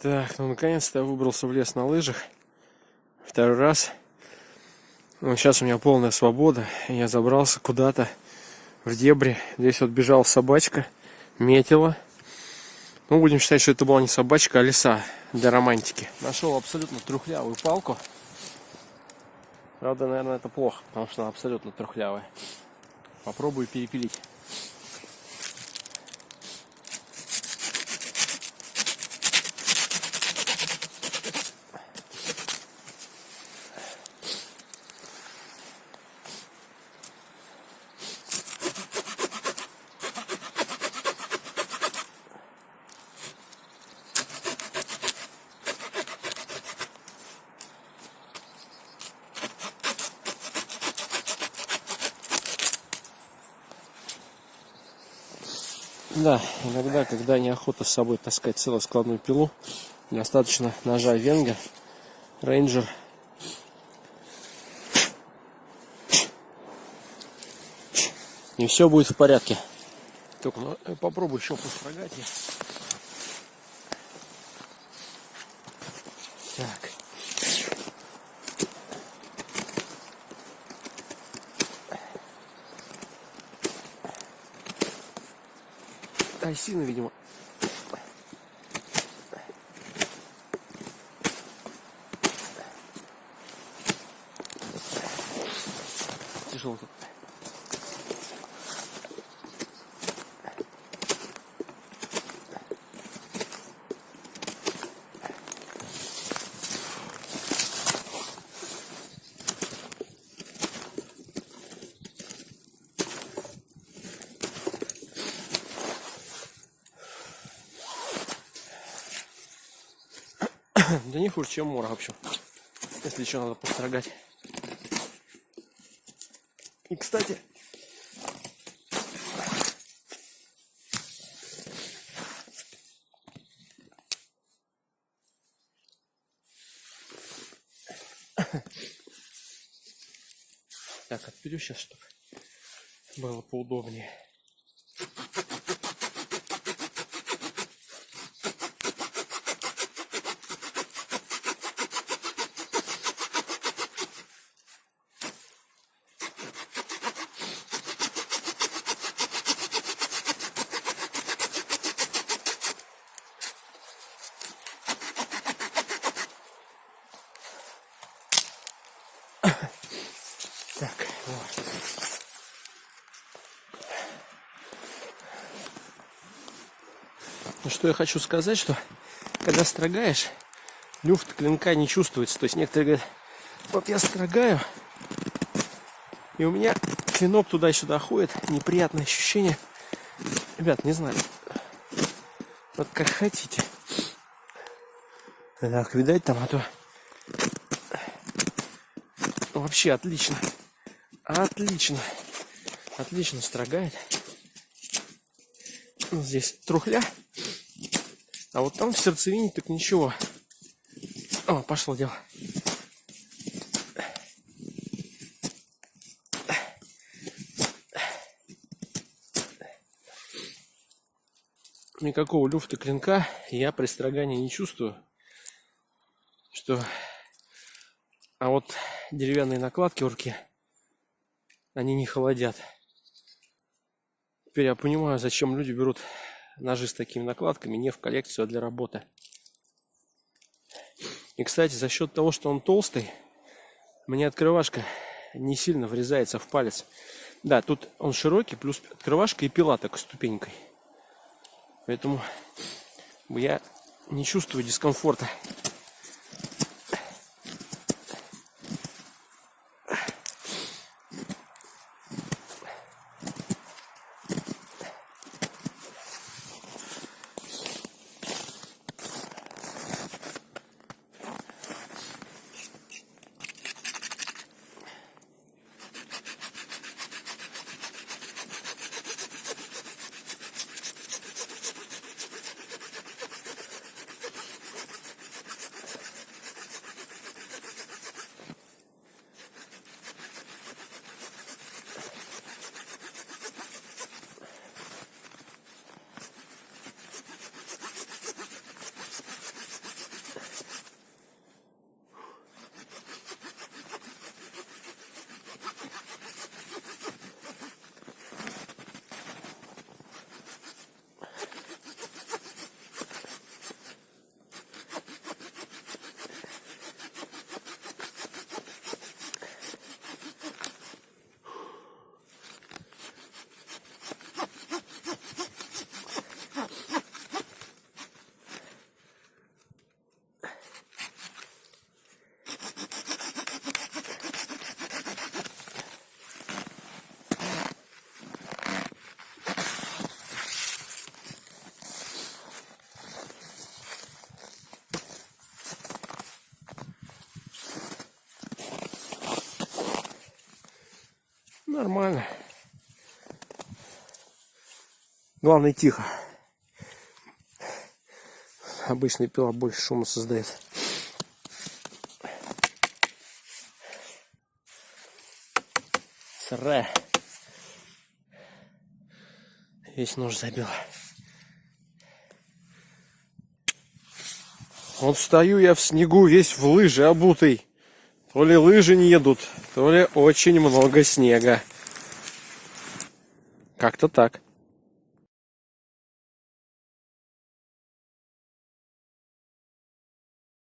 Так, ну наконец-то я выбрался в лес на лыжах. Второй раз. Ну, сейчас у меня полная свобода. Я забрался куда-то в дебри. Здесь вот бежала собачка, метила. Ну, будем считать, что это была не собачка, а лиса для романтики. Нашел абсолютно трухлявую палку. Правда, наверное, это плохо, потому что она абсолютно трухлявая. Попробую перепилить. Да, иногда, когда неохота с собой таскать целую складную пилу, достаточно ножа Венгер, Рейнджер. И все будет в порядке. Только попробую еще построгать ее. Так. Осина, видимо. Тяжело тут. Да не хуже, чем мора вообще. Если еще надо построгать. И, кстати, так, отпилю сейчас, чтобы было поудобнее. Так, вот. Ну что я хочу сказать, что когда строгаешь, люфт клинка не чувствуется. То есть некоторые говорят, вот я строгаю, и у меня клинок туда-сюда ходит, неприятное ощущение. Ребят, не знаю, вот как хотите. Так, видать там, а то вообще отлично. Отлично. Отлично строгает. Здесь трухля. А вот там в сердцевине так ничего. О, пошло дело. Никакого люфта клинка я при строгании не чувствую. А вот деревянные накладки в руке, они не холодят. Теперь я понимаю, зачем люди берут ножи с такими накладками не в коллекцию, а для работы. И, кстати, за счет того, что он толстый, мне открывашка не сильно врезается в палец. Да, тут он широкий, плюс открывашка и пила такой ступенькой. Поэтому я не чувствую дискомфорта. Нормально. Главное, тихо. Обычная пила больше шума создает. Сырая. Весь нож забил. Вот стою я в снегу, весь в лыжи обутый. То ли лыжи не едут, то ли очень много снега. Как-то так.